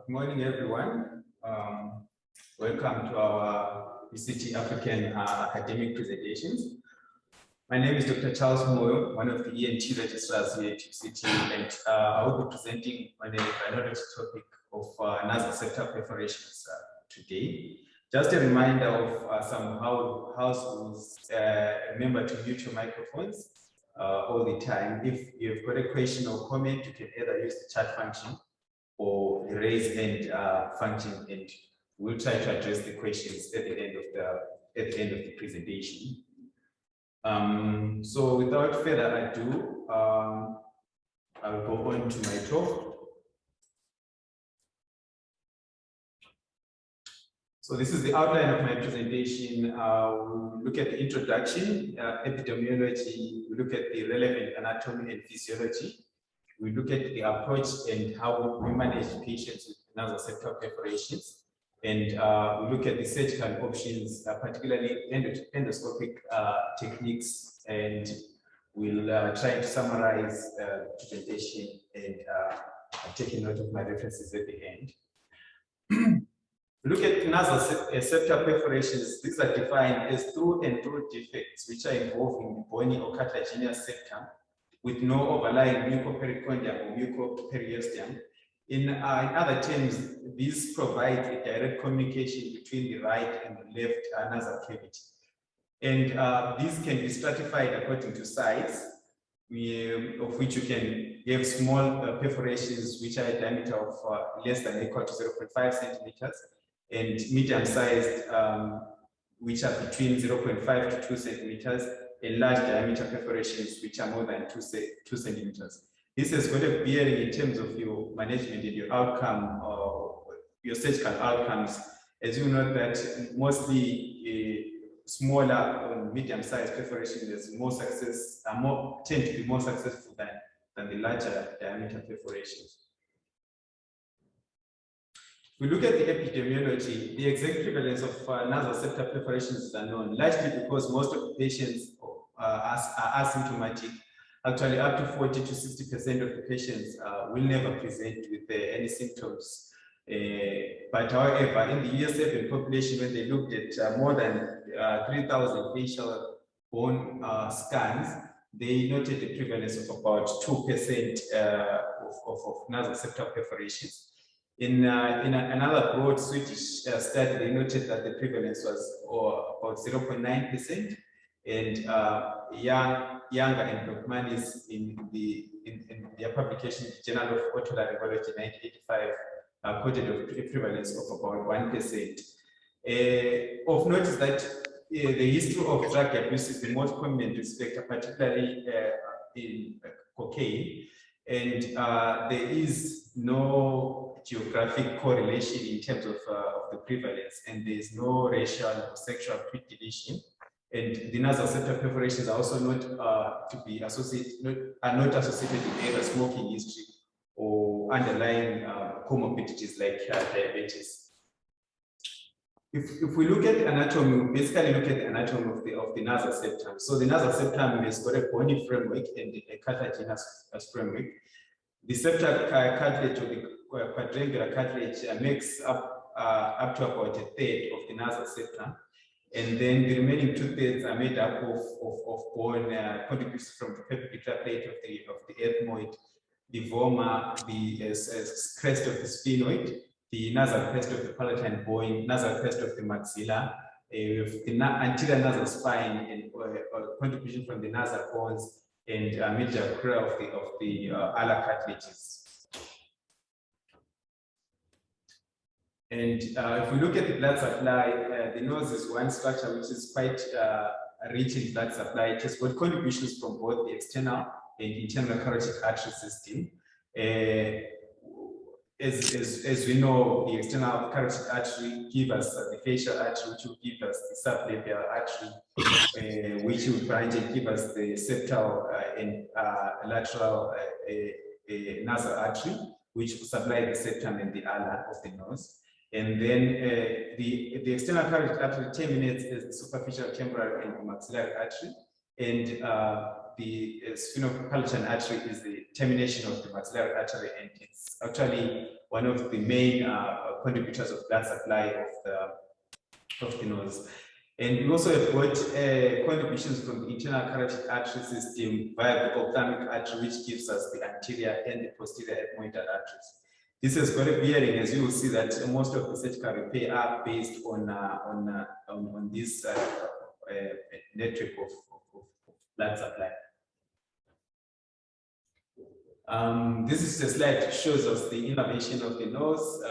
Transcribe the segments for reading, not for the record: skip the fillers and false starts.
Good morning, everyone. Welcome to our UCT-African academic presentations. My name is Dr. Charles Moyo, one of the ENT registrars here at UCT, and I will be presenting on a biology topic of nasal septal perforations today. Just a reminder of some house rules. Remember to mute your microphones all the time. If you've got a question or comment, you can either use the chat function or the raise hand function, and we'll try to address the questions at the end of the presentation. So without further ado, I'll go on to my talk. So this is the outline of my presentation. We'll look at the introduction, epidemiology, we look at the relevant anatomy and physiology. We look at the approach and how we manage patients with nasal septal perforations. And we look at the surgical options, particularly endoscopic techniques. And we'll try to summarize the presentation and take a note of my references at the end. Look at nasal septal perforations. These are defined as through and through defects which are involving the bony or cartilaginous septum with no overlying mucopericonium or mucoperiosteum. In other terms, these provide a direct communication between the right and the left nasal cavity. And these can be stratified according to size, of which you can have small perforations which are a diameter of less than or equal to 0.5 centimeters, and medium-sized, which are between 0.5 to 2 centimeters, and large diameter perforations, which are more than 2 centimeters. This has got a bearing in terms of your management and your outcome, or your surgical outcomes, as you know that mostly smaller or medium-sized perforations is more tend to be more successful than the larger diameter perforations. We look at the epidemiology. The exact prevalence of nasal septal perforations is unknown, largely because most of the patients are asymptomatic. Actually, up to 40 to 60% of the patients will never present with any symptoms. But however, in the year 7 population, when they looked at more than 3,000 facial bone scans, they noted the prevalence of about 2% of nasal septal perforations. In another broad Swedish study, they noted that the prevalence was about 0.9%, and Younger and Brockmanis in their publication, Journal of Otolaryngology 1985, quoted a prevalence of about 1%. Of note is that the history of drug abuse is the most prominent risk factor, particularly in cocaine, and there is no geographic correlation in terms of the prevalence, and there is no racial or sexual predisposition. And the nasal septal perforations are also not associated with either smoking history or underlying comorbidities like diabetes. If we look at the anatomy, we basically look at the anatomy of the nasal septum. So the nasal septum has got a bony framework and a cartilaginous framework. The septal cartilage or the quadrangular cartilage makes up to about a third of the nasal septum. And then the remaining 2/3 are made up of bone contributed from the perpendicular plate of the ethmoid, the vomer, the crest of the sphenoid, the nasal crest of the palatine bone, nasal crest of the maxilla, with the anterior nasal spine, and contribution from the nasal bones, and medial cura of the alar cartilages. And if we look at the blood supply, the nose is one structure which is quite rich in blood supply. It has got contributions from both the external and internal carotid artery system. As we know, the external carotid artery gives us the facial artery, which will give us the sublabial artery, which will branch and give us the septal and lateral nasal artery, which will supply the septum and the ala of the nose. And then the external carotid artery terminates as the superficial temporal and maxillary artery, and the sphenopalatine artery is the termination of the maxillary artery, and it's actually one of the main contributors of blood supply of the nose. And we also have got contributions from the internal carotid artery system via the ophthalmic artery, which gives us the anterior and the posterior ethmoidal arteries. This has got a bearing, as you will see, that most of the surgical repair are based on this network of blood supply. This is a slide that shows us the innervation of the nose.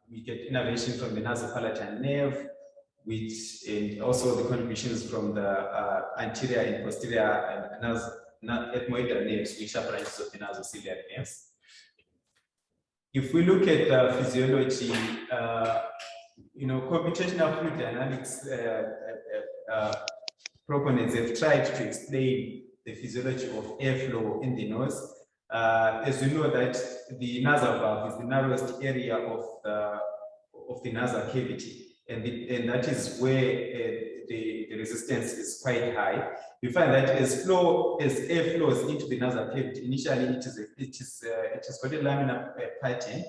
We get innervation from the nasopalatal nerve, and also the contributions from the anterior and posterior ethmoidal nerves, which are branches of the nasociliary nerves. If we look at the physiology, computational fluid dynamics proponents have tried to explain the physiology of airflow in the nose. As we know that the nasal valve is the narrowest area of the nasal cavity, and that is where the resistance is quite high. We find that as air flows into the nasal cavity, initially it has got a laminar pattern,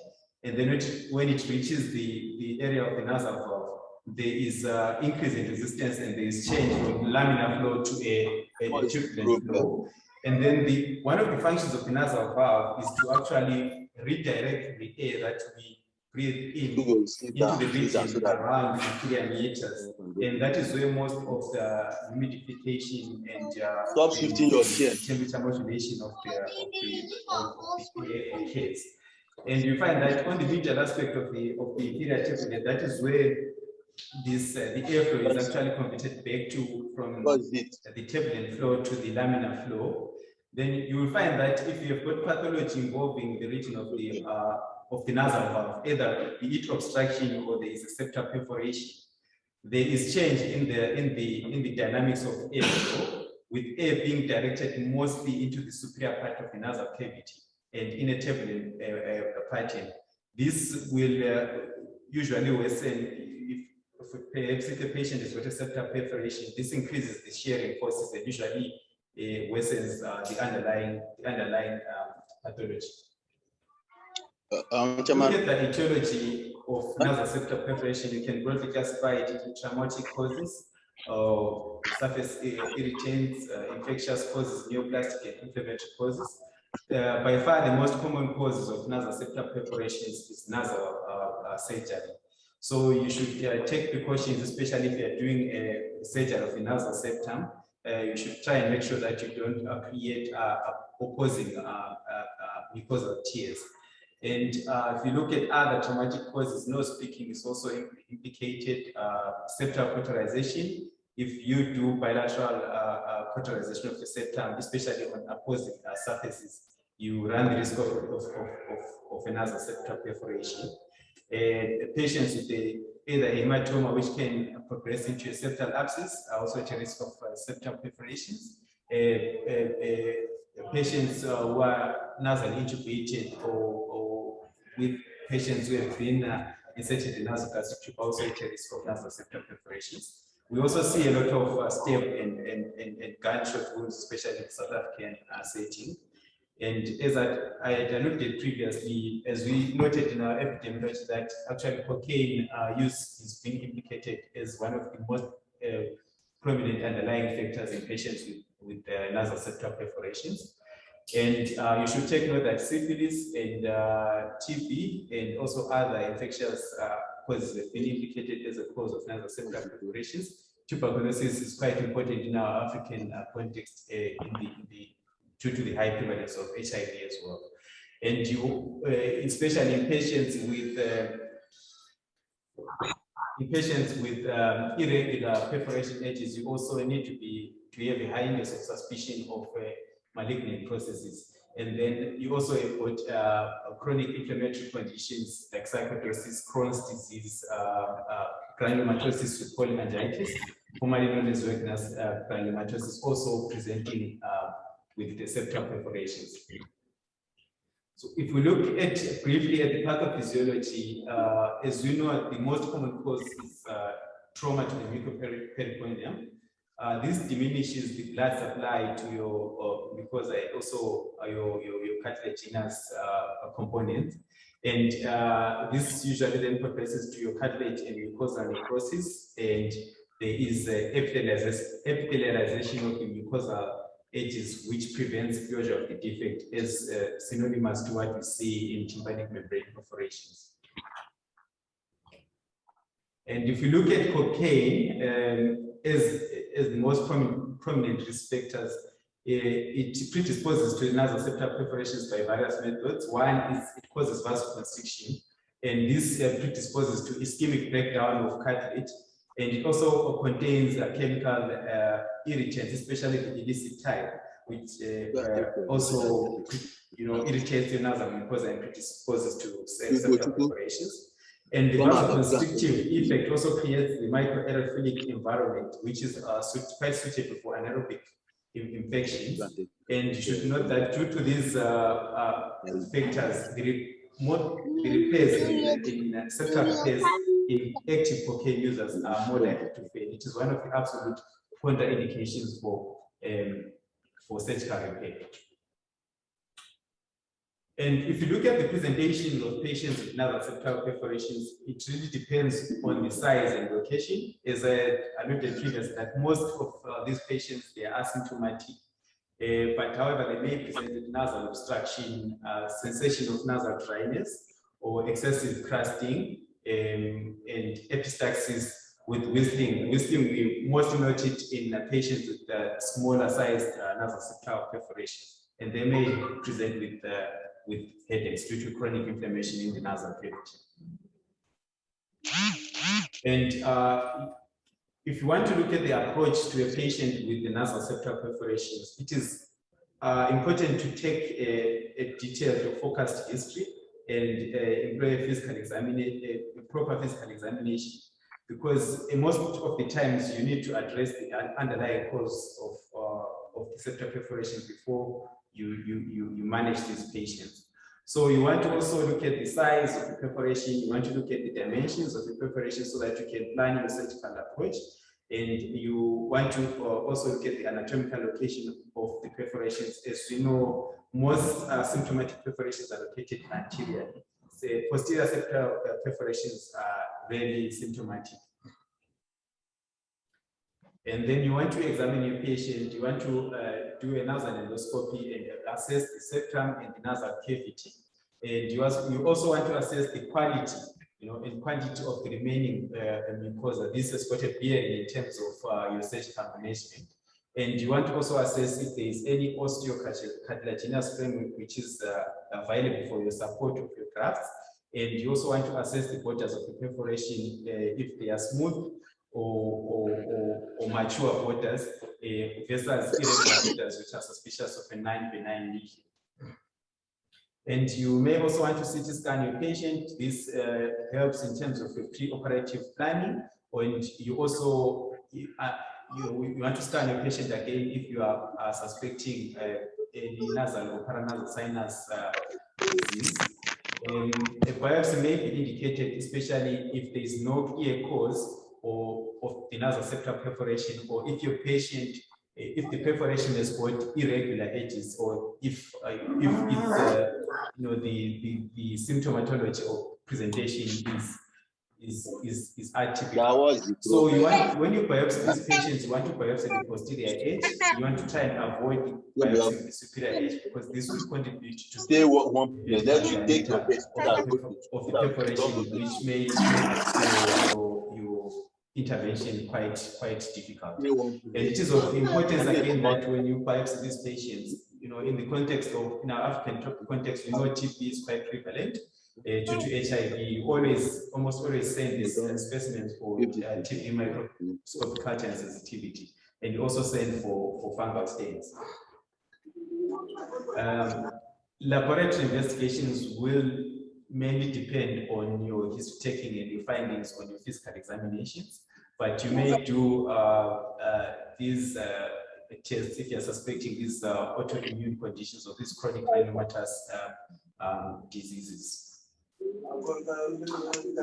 and then when it reaches the area of the nasal valve, there is increase in resistance, and there is change from laminar flow to a turbulent flow. And then one of the functions of the nasal valve is to actually redirect the air that we breathe into the region around the inferior meatus, and that is where most of the humidification and temperature modulation of the air occurs. And you find that on the medial aspect of the inferior turbulent, that is where the airflow is actually converted back from the turbulent flow to the laminar flow. Then you will find that if you have got pathology involving the region of the nasal valve, either be it obstruction or there is a septal perforation, there is change in the dynamics of airflow, with air being directed mostly into the superior part of the nasal cavity and in a turbulent pattern. This will usually worsen perhaps if a patient has got a septal perforation. This increases the shearing forces and usually worsens the underlying pathology. Look at the etiology of nasal septal perforation. You can broadly classify it into traumatic causes, surface irritants, infectious causes, neoplastic and inflammatory causes. By far, the most common causes of nasal septal perforations is nasal surgery. So you should take precautions, especially if you are doing a surgery of the nasal septum. You should try and make sure that you don't create opposing mucosal tears. And if you look at other traumatic causes, nose picking is also implicated, septal cauterization. If you do bilateral cauterization of the septum, especially on opposing surfaces, you run the risk of a nasal septal perforation. Patients with either hematoma, which can progress into a septal abscess, are also at a risk of septal perforations. Patients who are nasally intubated or with patients who have been inserted in nasogastric tube also at a risk of nasal septal perforations. We also see a lot of stab and gunshot wounds, especially in the South African setting. And as I had alluded previously, as we noted in our epidemiology, that actually cocaine use is being implicated as one of the most prominent underlying factors in patients with nasal septal perforations. And you should take note that syphilis and TB and also other infectious causes have been implicated as a cause of nasal septal perforations. Tuberculosis is quite important in our African context due to the high prevalence of HIV as well. And especially in patients with irregular perforation edges, you also need to have a high index of suspicion of malignant processes. And then you also have got chronic inflammatory conditions like sarcoidosis, Crohn's disease, granulomatosis with polyangiitis, formerly known as Wegener's granulomatosis, also presenting with the septal perforations. So if we look at briefly at the pathophysiology, as we know, the most common cause is trauma to the mucopericardium. This diminishes the blood supply to your mucosa, also your cartilaginous component. And this usually then progresses to your cartilage and mucosal necrosis, and there is epithelialization of the mucosal edges, which prevents closure of the defect, as synonymous to what we see in tympanic membrane perforations. And if you look at cocaine as the most prominent risk factors, it predisposes to nasal septal perforations by various methods. One is it causes vasoconstriction, and this predisposes to ischemic breakdown of cartilage, and it also contains chemical irritants, especially the illicit type, which also irritates the nasal mucosa and predisposes to septal perforations. And the vasoconstrictive effect also creates the microaerophilic environment, which is quite suitable for anaerobic infections. And you should note that due to these factors, the repairs in septal repairs in active cocaine users are more likely to fail. It is one of the absolute contraindications for surgical repair. And if you look at the presentation of patients with nasal septal perforations, it really depends on the size and location. As I alluded previously, that most of these patients, they are asymptomatic, but however, they may present with nasal obstruction, sensation of nasal dryness, or excessive crusting, and epistaxis with whistling. Whistling, we mostly note it in patients with smaller sized nasal septal perforations, and they may present with headaches due to chronic inflammation in the nasal cavity. And if you want to look at the approach to a patient with the nasal septal perforations, it is important to take a detailed or focused history and employ a proper physical examination, because most of the times you need to address the underlying cause of the septal perforation before you manage these patients. So you want to also look at the size of the perforation, you want to look at the dimensions of the perforation so that you can plan your surgical approach, and you want to also look at the anatomical location of the perforations. As we know, most symptomatic perforations are located anteriorly. The posterior septal perforations are rarely symptomatic. And then you want to examine your patient, you want to do a nasal endoscopy and assess the septum and the nasal cavity. And you also want to assess the quality, and quantity of the remaining mucosa. This is what a bearing in terms of your surgical management. And you want to also assess if there is any osteocartilaginous framework which is available for your support of your grafts. And you also want to assess the borders of the perforation, if they are smooth or mature borders versus irregular borders which are suspicious of a non-benign lesion. And you may also want to CT scan your patient. This helps in terms of your pre-operative planning, and you also you want to scan your patient again if you are suspecting any nasal or paranasal sinus disease. A biopsy may be indicated, especially if there is no clear cause of the nasal septal perforation, or if your patient, if the perforation has got irregular edges, or if the symptomatology or presentation is atypical. So you want, when you biopsy these patients, you want to biopsy the posterior edge. You want to try and avoid biopsying the superior edge, because this will contribute to the of the perforation, which may make your intervention quite difficult. And it is of importance again that when you biopsy these patients, in the context of, in our African context, we know TB is quite prevalent due to HIV. You almost always send these specimens for TB microscopic culture and sensitivity, and you also send for fungal stains. Laboratory investigations will mainly depend on your history taking and your findings on your physical examinations, but you may do these tests if you're suspecting these autoimmune conditions or these chronic granulomatous diseases.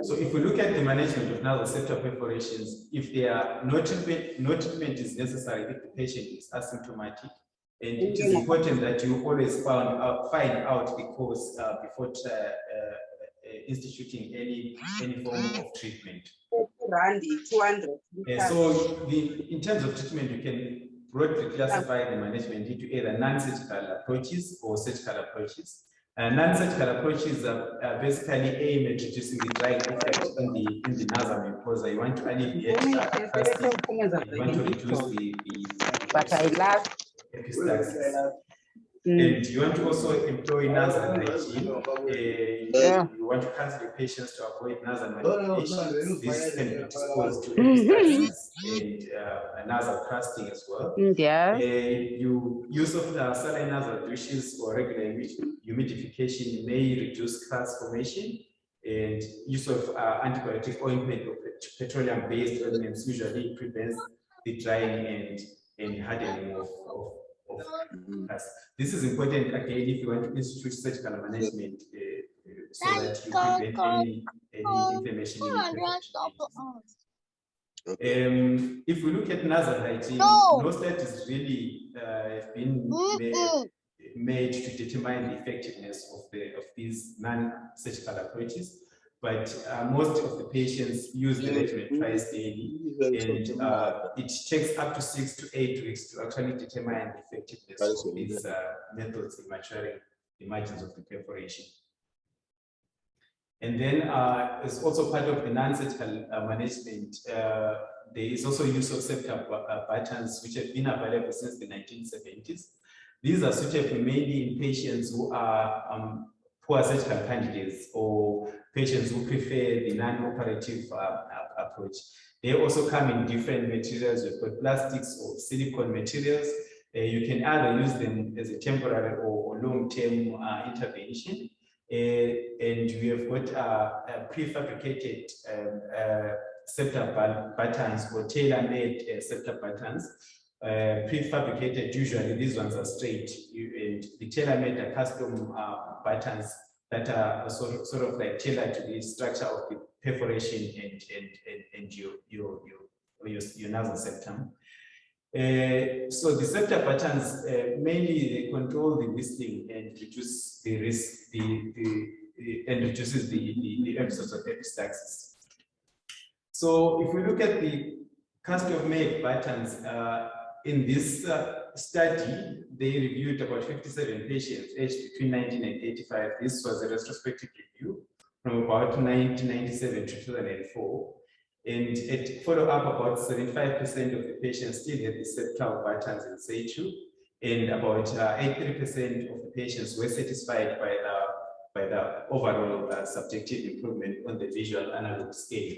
So if we look at the management of nasal septal perforations, if there are no treatment is necessary if the patient is asymptomatic, and it is important that you always find out the cause before instituting any form of treatment. Randy, 200. So in terms of treatment, you can broadly classify the management into either non-surgical approaches or surgical approaches. Non-surgical approaches are basically aim at reducing the drying effect in the nasal mucosa. You want to alleviate crusting, you want to reduce the epistaxis. And you want to also employ nasal hygiene. You want to counsel your patients to avoid nasal manipulations. This can be exposed to epistaxis and nasal crusting as well. You use of saline nasal douches or regular humidification may reduce crust formation, and use of antibiotic ointment or petroleum-based ointments usually prevents the drying and hardening of crust. This is important again if you want to institute surgical management so that you prevent any inflammation in the perforation. If we look at nasal hygiene, no studies really have been made to determine the effectiveness of these non-surgical approaches, but most of the patients use the regimen twice daily, and it takes up to 6 to 8 weeks to actually determine the effectiveness of these methods in maturing the margins of the perforation. And then it's also part of the non-surgical management. There is also use of septal patterns, which have been available since the 1970s. These are suitable mainly in patients who are poor surgical candidates or patients who prefer the non-operative approach. They also come in different materials. We've got plastics or silicone materials. You can either use them as a temporary or long-term intervention. And we have got prefabricated septal patterns or tailor-made septal patterns. Prefabricated, usually these ones are straight, and the tailor-made are custom patterns that are sort of like tailored to the structure of the perforation and your nasal septum. So the septal patterns mainly they control the whistling and reduce the risk, and reduces the episodes of epistaxis. So if we look at the custom-made patterns in this study, they reviewed about 57 patients aged between 19 and 85. This was a retrospective review from about 1997 to 2004. And at follow-up, about 75% of the patients still had the septal patterns in situ, and about 83% of the patients were satisfied by the overall subjective improvement on the visual analog scale.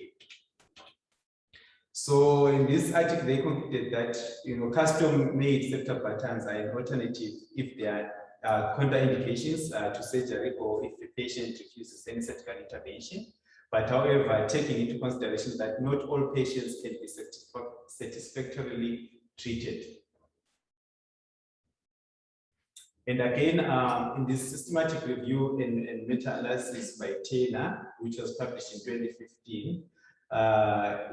So in this article, they concluded that custom-made septal patterns are an alternative if there are contraindications to surgery or if the patient refuses any surgical intervention. But however, taking into consideration that not all patients can be satisfactorily treated. And again, in this systematic review and meta-analysis by Taylor, which was published in 2015,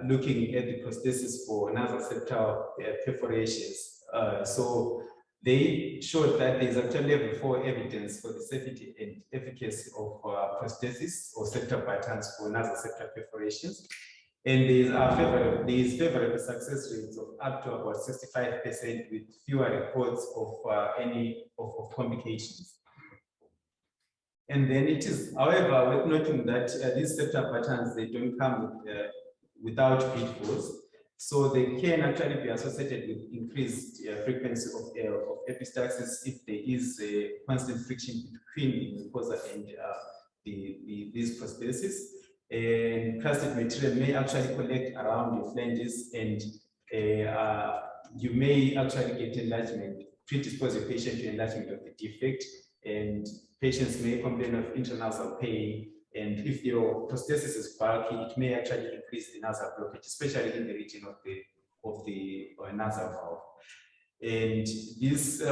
looking at the prosthesis for nasal septal perforations. So they showed that there is actually level 4 evidence for the safety and efficacy of prosthesis or septal patterns for nasal septal perforations. And there is favorable success rates of up to about 65% with fewer reports of complications. And then it is, however, worth noting that these septal patterns, they don't come without pitfalls. So they can actually be associated with increased frequency of epistaxis if there is a constant friction between the mucosa and these prostheses. And plastic material may actually collect around your flanges, and you may actually get enlargement, predispose your patient to enlargement of the defect, and patients may complain of intranasal pain. And if your prosthesis is bulky, it may actually increase the nasal blockage, especially in the region of the nasal valve. And this,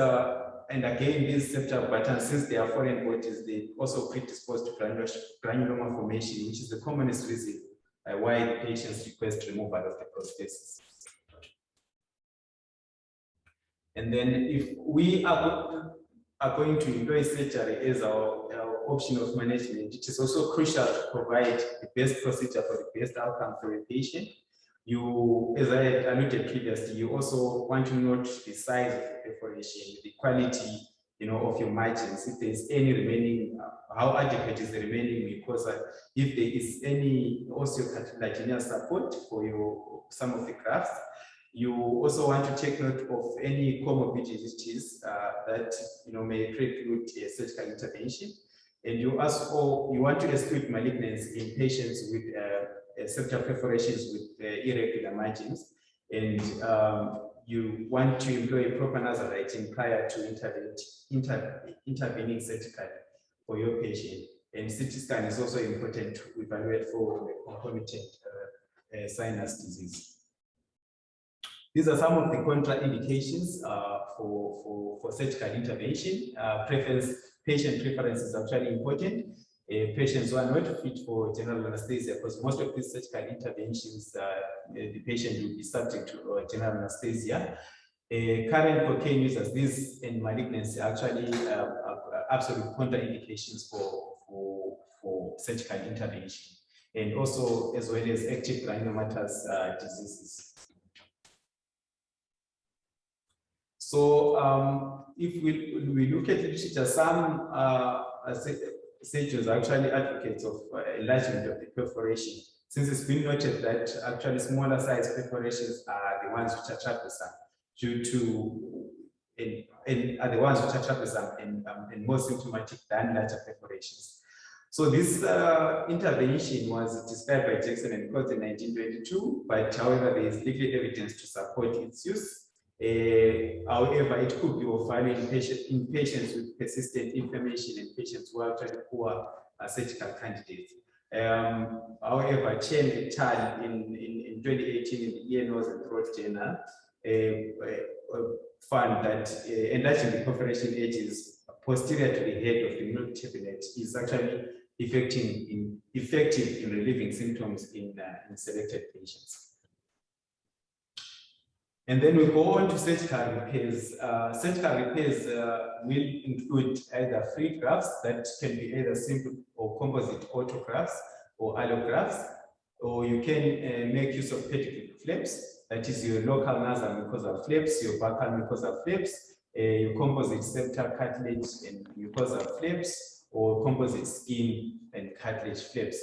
and again, these septal patterns, since they are foreign bodies, they also predispose to granuloma formation, which is the commonest reason why the patients request removal of the prosthesis. And then if we are are going to employ surgery as our option of management, it is also crucial to provide the best procedure for the best outcome for the patient. You, as I had alluded previously, you also want to note the size of the perforation, the quality, of your margins. If there's any remaining, how adequate is the remaining mucosa? If there is any osteocartilaginous support for some of the grafts. You also want to take note of any comorbidities that may preclude a surgical intervention, and you want to exclude malignancy in patients with septal perforations with irregular margins, and you want to employ proper nasal hygiene prior to intervening surgically for your patient. And CT scan is also important to evaluate for concomitant sinus disease. These are some of the contraindications for surgical intervention. Patient preference is actually important. Patients who are not fit for general anesthesia, because most of these surgical interventions, the patient will be subject to general anesthesia. Current cocaine users, these and malignancy actually absolute contraindications for surgical intervention, and also as well as active granulomatous diseases. So if we look at literature, some surgeons are actually advocates of enlargement of the perforation, since it's been noted that actually smaller size perforations are the ones which are troublesome and are the ones which are troublesome and more symptomatic than larger perforations. So this intervention was described by Jackson and Coates in 1922, but however, there is little evidence to support its use. However, it could be of value in patients with persistent inflammation and patients who are actually poor surgical candidates. However, Chen et al. in 2018 in the EA Nose and Throat Journal found that enlarging the perforation edges posterior to the head of the milk tablet is actually effective in relieving symptoms in selected patients. And then we go on to surgical repairs. Surgical repairs will include either free grafts that can be either simple or composite autografts or allografts, or you can make use of pedicle flaps, that is your local nasal mucosal flaps, your buccal mucosal flaps, your composite septal cartilage and mucosal flaps, or composite skin and cartilage flaps.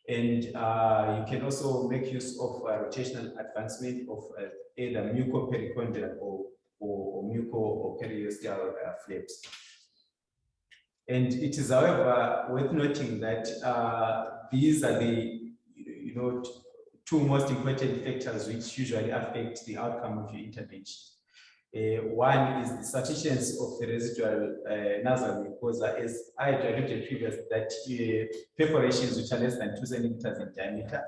And you can also make use of rotational advancement of either mucopericonial or muco or periosteal flaps. And it is, however, worth noting that these are the two most important factors which usually affect the outcome of your intervention. One is the sufficiency of the residual nasal mucosa, as I alluded previously, that perforations which are less than 2 centimeters in diameter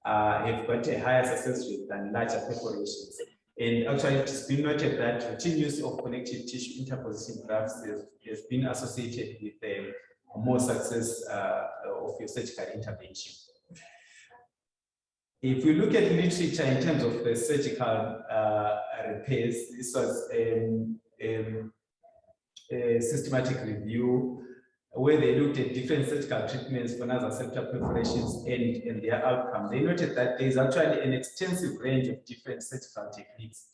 have got a higher success rate than larger perforations. And actually, it's been noted that routine use of connective tissue interposition grafts has been associated with more success of your surgical intervention. If we look at literature in terms of the surgical repairs, this was a systematic review where they looked at different surgical treatments for nasal septal perforations and their outcome. They noted that there is actually an extensive range of different surgical techniques,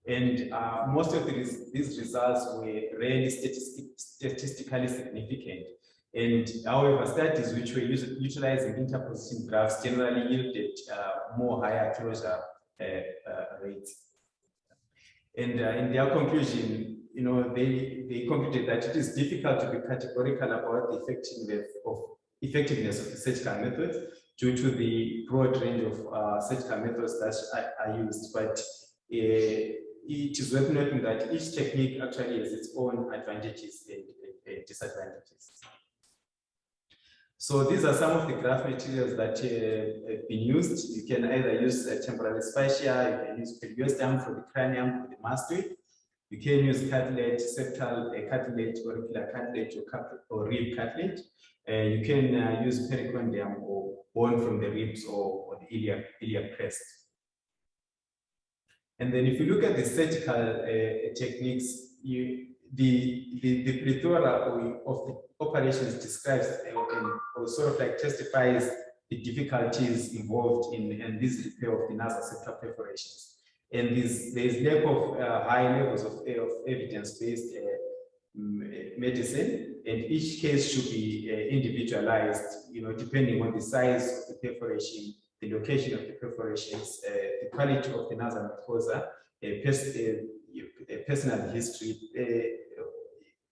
and most of these results were rarely statistically significant. And however, studies which were utilizing interposition grafts generally yielded more higher closure rates. And in their conclusion, they concluded that it is difficult to be categorical about the effectiveness of the surgical methods due to the broad range of surgical methods that are used. But it is worth noting that each technique actually has its own advantages and disadvantages. So these are some of the graft materials that have been used. You can either use temporal fascia, you can use periosteum for the cranium, for the mastoid. You can use cartilage, septal cartilage, auricular cartilage, or rib cartilage. You can use pericondium or bone from the ribs or the iliac crest. And then if you look at the surgical techniques, the plethora of the operations describes or sort of like testifies the difficulties involved in this repair of the nasal septal perforations. And there's lack of high levels of evidence-based medicine, and each case should be individualized, depending on the size of the perforation, the location of the perforations, the quality of the nasal mucosa, personal history,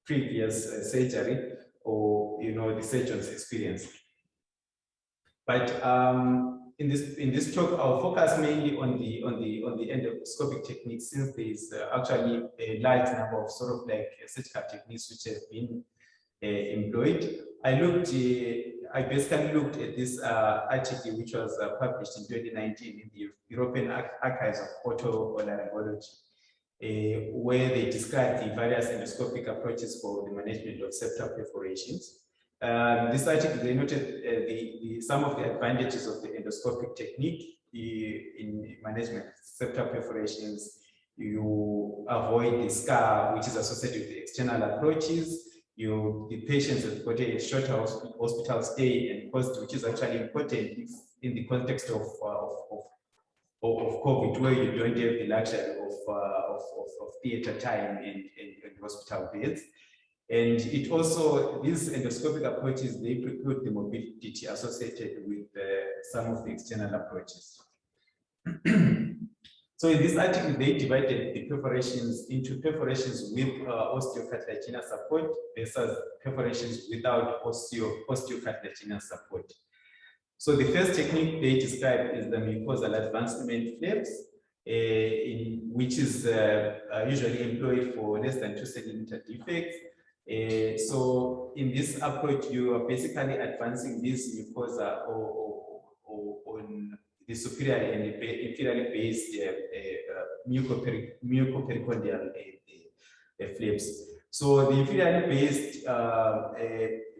previous surgery, or the surgeon's experience. But in this talk, I'll focus mainly on the endoscopic techniques, since there is actually a large number of sort of like surgical techniques which have been employed. I basically looked at this article which was published in 2019 in the European Archives of Otolaryngology, where they describe the various endoscopic approaches for the management of septal perforations. This article, they noted some of the advantages of the endoscopic technique in management of septal perforations. You avoid the scar, which is associated with the external approaches. The patients have got a shorter hospital stay and cost, which is actually important in the context of COVID, where you don't have the luxury of theater time and hospital beds. And it also, these endoscopic approaches, they preclude the morbidity associated with some of the external approaches. So in this article, they divided the perforations into perforations with osteocartilaginous support versus perforations without osteocartilaginous support. So the first technique they describe is the mucosal advancement flaps, which is usually employed for less than 2 centimeter defects. So in this approach, you are basically advancing this mucosa on the superior and inferiorly based mucopericranial flaps. So the inferiorly based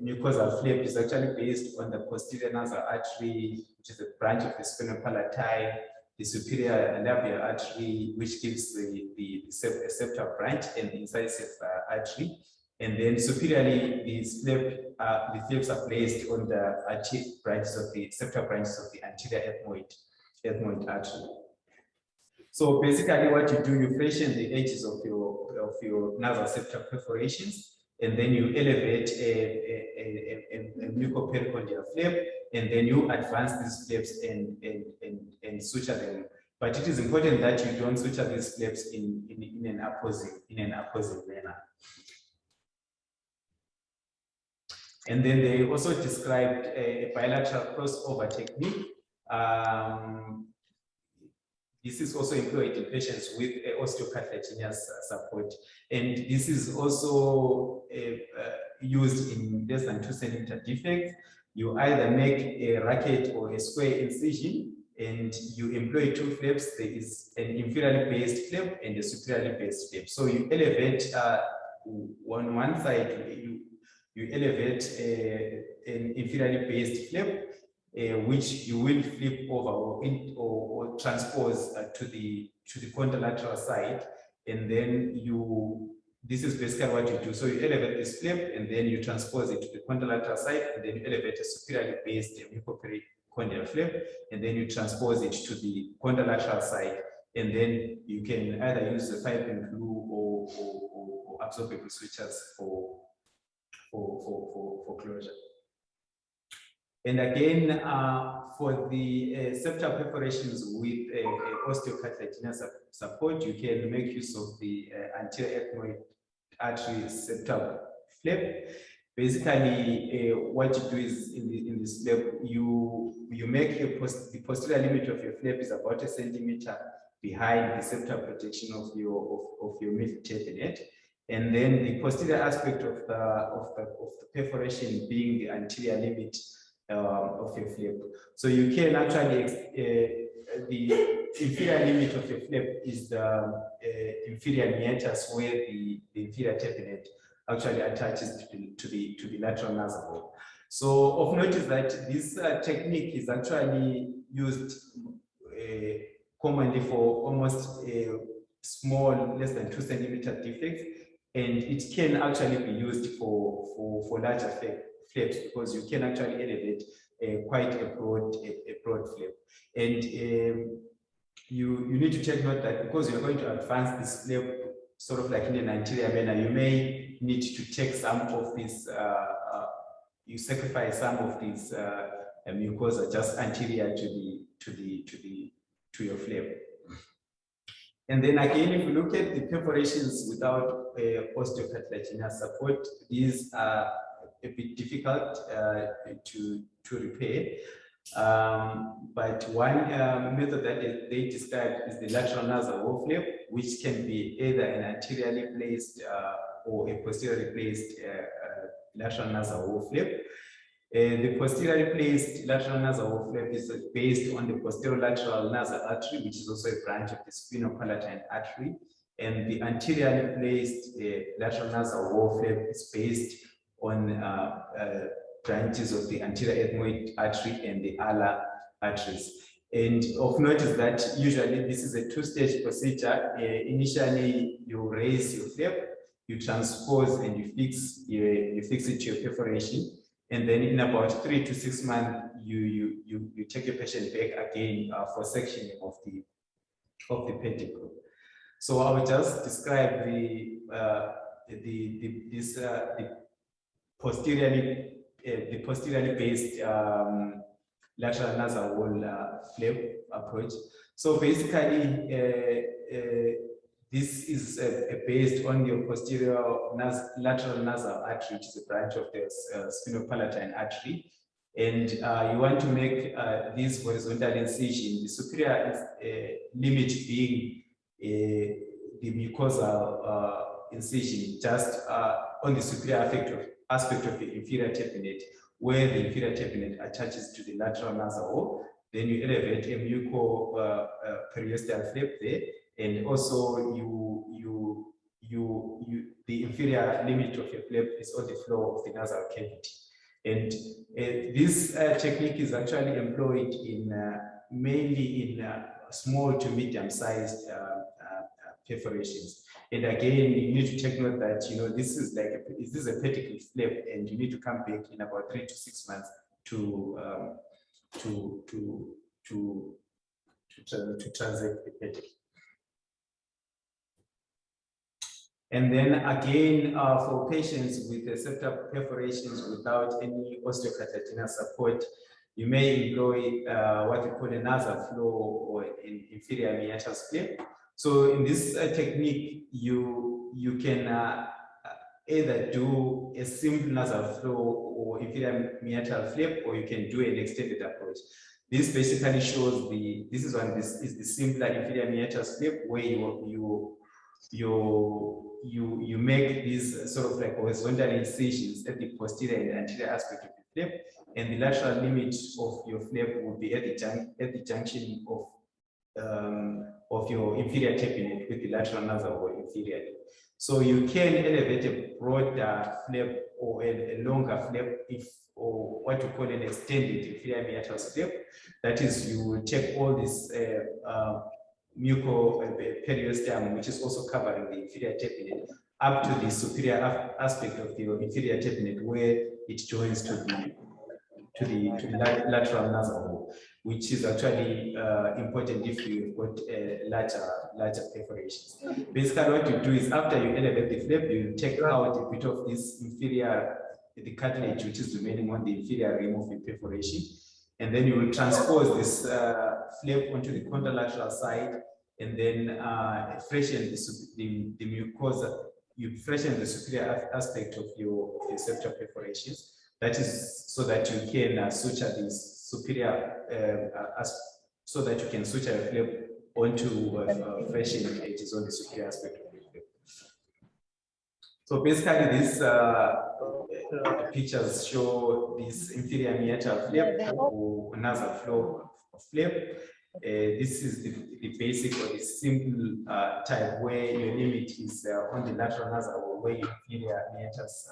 mucosal flap is actually based on the posterior nasal artery, which is a branch of the sphenopalatine, the superior labial artery, which gives the septal branch, and the incisive artery. And then superiorly, the flaps are placed on the branches of the septal branches of the anterior ethmoid artery. So basically, what you do, you freshen the edges of your nasal septal perforations, and then you elevate a mucopericranial flap, and then you advance these flaps and suture them. But it is important that you don't suture these flaps in an opposite manner. And then they also described a bilateral crossover technique. This is also employed in patients with osteocartilaginous support. And this is also used in less than 2 centimeter defects. You either make a racket or a square incision, and you employ 2 flaps. There is an inferiorly based flap and a superiorly based flap. So you elevate on one side, you elevate an inferiorly based flap, which you will flip over or transpose to the contralateral side, and then this is basically what you do. So you elevate this flap, and then you transpose it to the contralateral side, and then you elevate a superiorly based mucopericranial flap, and then you transpose it to the contralateral side, and then you can either use the fibrin glue or absorbable sutures for closure. And again, for the septal perforations with osteocartilaginous support, you can make use of the anterior ethmoid artery septal flap. Basically, what you do is in this flap, you make the posterior limit of your flap is about 1 centimeter behind the septal protection of your middle turbinate. And then the posterior aspect of the perforation being the anterior limit of your flap. So you can actually, the inferior limit of your flap is the inferior meatus, where the inferior turbinate actually attaches to the lateral nasal wall. So of note is that this technique is actually used commonly for almost small, less than 2 centimeter defects. and it can actually be used for larger flaps, because you can actually elevate quite a broad flap. And you need to take note that because you're going to advance this flap sort of like in an anterior manner, you may need to take some of this, you sacrifice some of these mucosa just anterior to your flap. And then again, if you look at the perforations without osteocartilaginous support, these are a bit difficult to repair. But one method that they describe is the lateral nasal wall flap, which can be either an anteriorly placed or a posteriorly placed lateral nasal wall flap. The posteriorly placed lateral nasal wall flap is based on the posterolateral nasal artery, which is also a branch of the sphenopalatine artery. And the anteriorly placed lateral nasal wall flap is based on branches of the anterior ethmoid artery and the alar arteries. And of note is that usually this is a two-stage procedure. Initially, you raise your flap, you transpose and you fix it to your perforation. And then in about 3 to 6 months, you take your patient back again for sectioning of the pedicle. So I will just describe the posteriorly based lateral nasal wall flap approach. So basically, this is based on your posterior lateral nasal artery, which is a branch of the sphenopalatine artery. And you want to make this horizontal incision, the superior limit being the mucosal incision just on the superior aspect of the inferior tapinate, where the inferior tapinate attaches to the lateral nasal wall. Then you elevate a mucoperiosteal flap there, and also the inferior limit of your flap is on the floor of the nasal cavity. And this technique is actually employed in mainly in small to medium-sized perforations. And again, you need to take note that this is a pedicle flap, and you need to come back in about 3 to 6 months to transact the pedicle. And then again, for patients with septal perforations without any osteocartilaginous support, you may employ what we call a nasal flow or an inferior meatus flap. So in this technique, you can either do a simple nasal flow or inferior meatus flap, or you can do an extended approach. This basically shows this is the simpler inferior meatus flap, where you make these sort of like horizontal incisions at the posterior and anterior aspect of the flap, and the lateral limit of your flap will be at the junction of your inferior tapinate with the lateral nasal wall inferiorly. So you can elevate a broader flap or a longer flap or what we call an extended inferior meatus flap. That is, you will take all this mucoperiosteum, which is also covering the inferior tapinate, up to the superior aspect of the inferior tapinate, where it joins to the lateral nasal wall, which is actually important if you've got larger perforations. Basically, what you do is after you elevate the flap, you take out a bit of this the cartilage which is remaining on the inferior rim of the perforation, and then you will transpose this flap onto the contralateral side, and then freshen the mucosa. You freshen the superior aspect of your septal perforations. That is so that you can suture this superior, so that you can suture a flap onto freshened edges on the superior aspect of the flap. So basically, these pictures show this inferior meatal flap or nasal flow of flap. This is the basic or the simple type, where your limit is on the lateral nasal wall, where your inferior meatus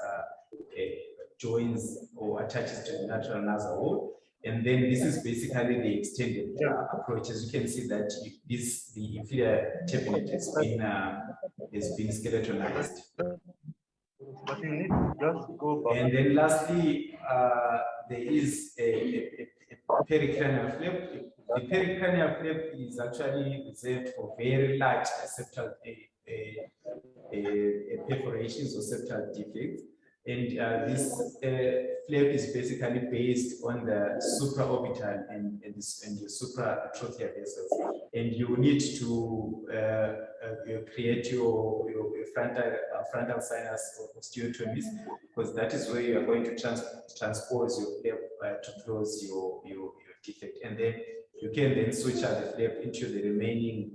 joins or attaches to the lateral nasal wall. And then this is basically the extended approach. As you can see that the inferior tapinate has been skeletonized. But you need to just go back. And then lastly, there is a pericranial flap. The pericranial flap is actually reserved for very large septal perforations or septal defects. And this flap is basically based on the supraorbital and the supratracheal vessels. And you need to create your frontal sinus osteotomies, because that is where you are going to transpose your flap to close your defect. And then you can then switch out the flap into the remaining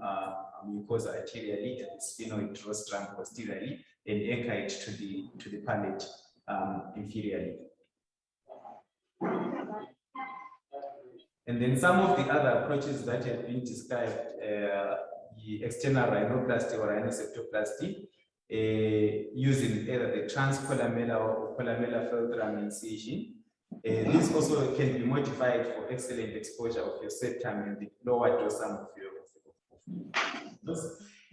mucosa anteriorly and the sphenoid rostrum posteriorly, and anchor it to the palate inferiorly. And then some of the other approaches that have been described, the external rhinoplasty or rhinoseptoplasty, using either the transcolamellar or colamellar fulcrum incision. This also can be modified for excellent exposure of your septum and the lower dorsum of your nose.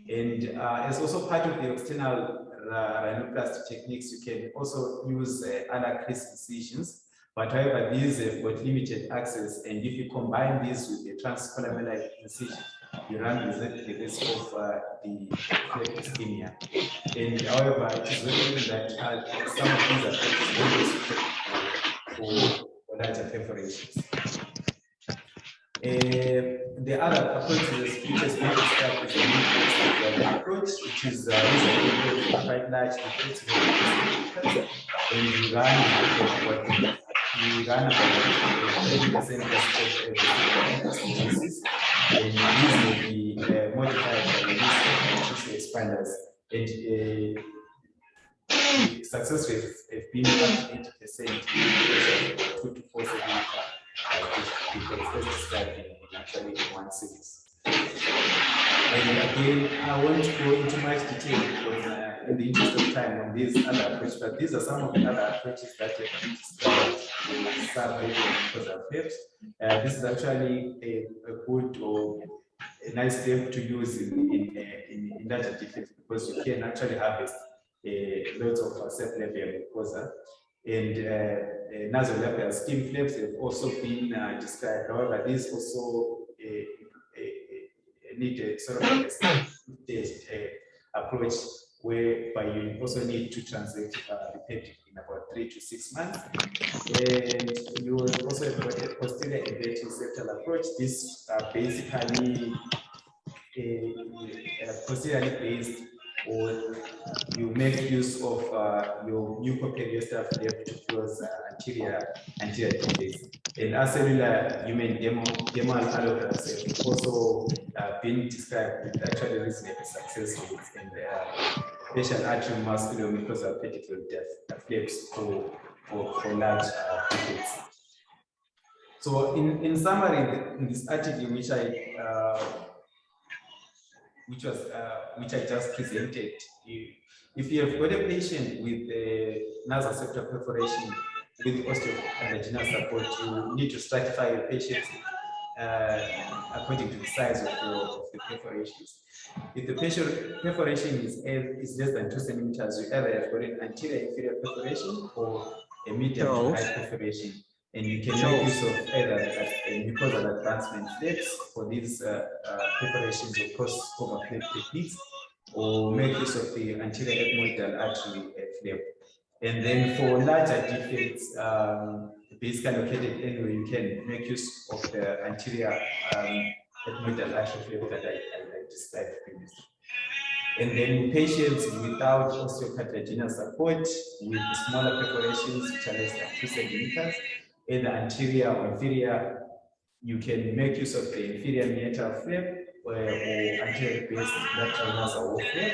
And as also part of the external rhinoplasty techniques, you can also use anacris incisions. But however, these have got limited access, and if you combine this with the transcolamellar incision, you run the risk of the flap ischemia. And however, it is well known that some of these are for larger perforations. The other approach which has been described is the meatus approach, which is usually quite large, and you run about 30% of species, and these will be modified by the use of tissue expanders. And the success rate has been up to 80%, 2 to 4 centimeters, because that's described in actually one series. And again, I won't go into much detail because in the interest of time on these other approaches, but these are some of the other approaches that have been described in submucosal flaps. This is actually a good or a nice step to use in larger defects, because you can actually harvest lots of sublabial mucosa. And nasolabial skin flaps have also been described. However, these also need a sort of a staged approach, whereby you also need to translate the peptide in about 3 to 6 months. And you will also have got a posterior inverting septal approach. This basically posteriorly based, or you make use of your mucoperiosteal flap to close anterior defects. And acellular human dermal allografts have also been described with actually reasonable success rates, and facial atrium musculomucosal petticle flaps for large defects. So in summary, in this article which I just presented, if you have got a patient with a nasal septal perforation with osteochondrogenesis support, you need to stratify your patients according to the size of the perforations. If the patient perforation is less than 2 centimeters, you either have got an anterior inferior perforation or a medium to high perforation. And you can make use of either mucosal advancement flaps for these perforations or cross-over flap techniques, or make use of the anterior ethmoidal artery flap. And then for larger defects, basically located anywhere, you can make use of the anterior ethmoidal artery flap that I described previously. And then patients without osteocartilaginous support with smaller perforations, which are less than 2 centimeters, either anterior or inferior, you can make use of the inferior meatus flap or anterior-based lateral nasal flap,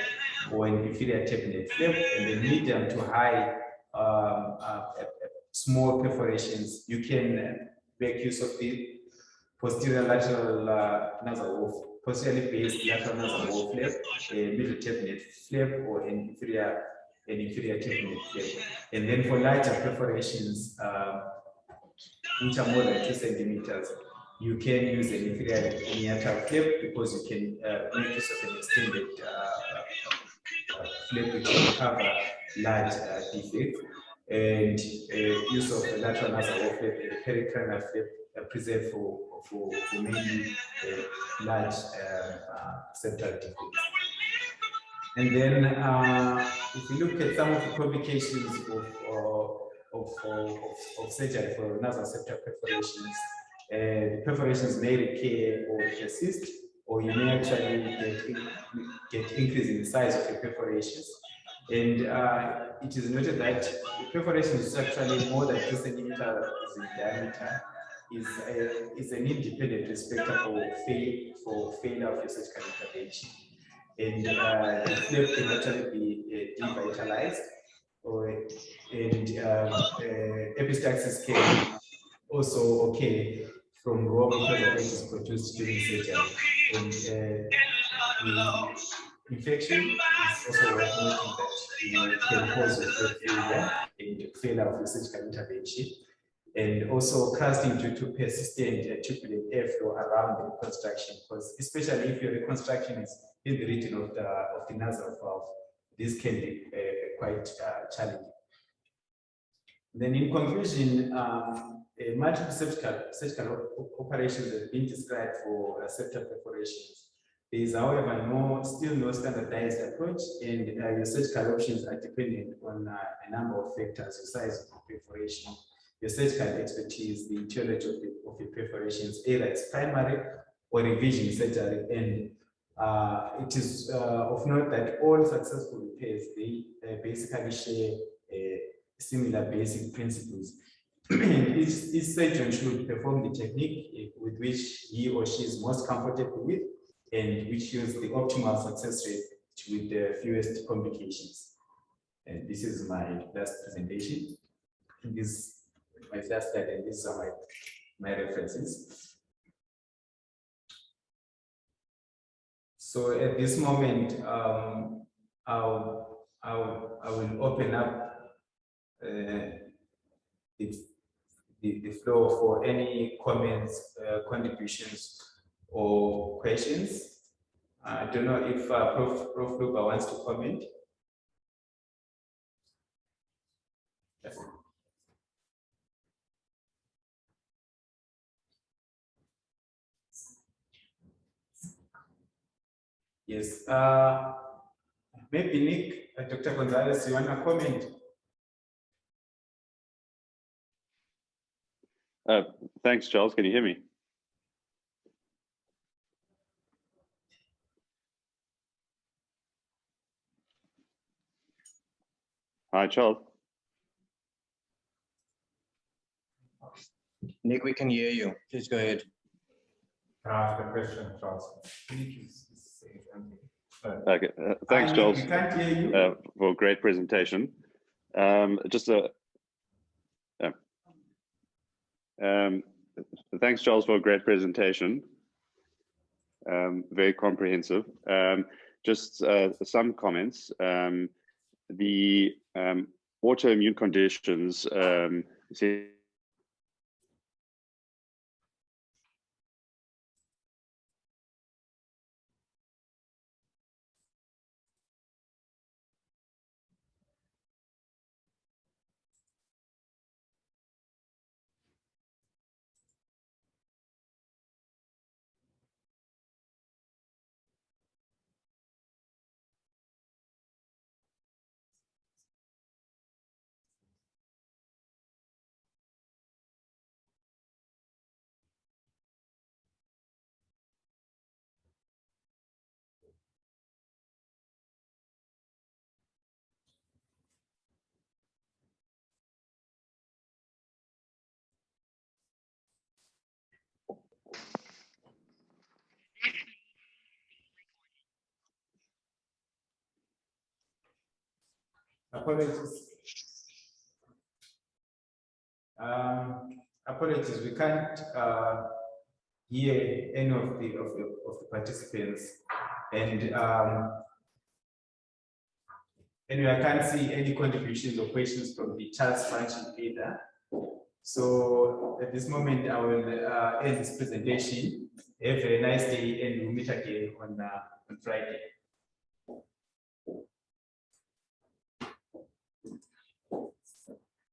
or an inferior tapered flap. And the medium to high small perforations, you can make use of the posterior lateral nasal posteriorly based lateral nasal flap, a middle tapered flap, or an inferior tapered flap. And then for larger perforations, which are more than 2 centimeters, you can use an inferior meatus flap, because you can make use of an extended flap which will cover large defects, and use of the lateral nasal wall flap and the pericranial flap preserved for mainly large septal defects. And then if you look at some of the complications of surgery for nasal septal perforations, the perforations may recur or persist, or you may actually get increase in the size of your perforations. And it is noted that the perforation is actually more than 2 centimeters in diameter is an independent risk factor for failure of your surgical intervention. And the flap can actually be devitalized, and epistaxis can also occur from raw mucosal that is produced during surgery. And the infection is also worth noting that can cause failure and failure of the surgical intervention, and also crusting due to persistent turbulent airflow around the reconstruction, because especially if your reconstruction is in the region of the nasal valve, this can be quite challenging. Then in conclusion, multiple surgical operations have been described for septal perforations. There is, however, still no standardized approach, and your surgical options are dependent on a number of factors: your size of the perforation, your surgical expertise, the etiology of your perforations, either it's primary or revision surgery. And it is of note that all successful repairs, they basically share similar basic principles. Each surgeon should perform the technique with which he or she is most comfortable with, and which use the optimal success rate with the fewest complications. And this is my last presentation. This is my last slide, and these are my references. So at this moment, I will open up the floor for any comments, contributions, or questions. I don't know if Prof. Luba wants to comment. Yes. Yes. Maybe Nick, Dr. Gonzalez, you want to comment? Thanks, Charles. Can you hear me? Hi, Charles. Nick, we can hear you. Please go ahead. Can I ask a question, Charles? Okay, thanks, Charles, We can't hear you. for a great presentation. Thanks, Charles, for a great presentation. Very comprehensive. Just some comments. The autoimmune conditions Apologies. Apologies, we can't hear any of the participants, and anyway, I can't see any contributions or questions from the chat function either. So at this moment, I will end this presentation. Have a nice day, and we'll meet again on Friday.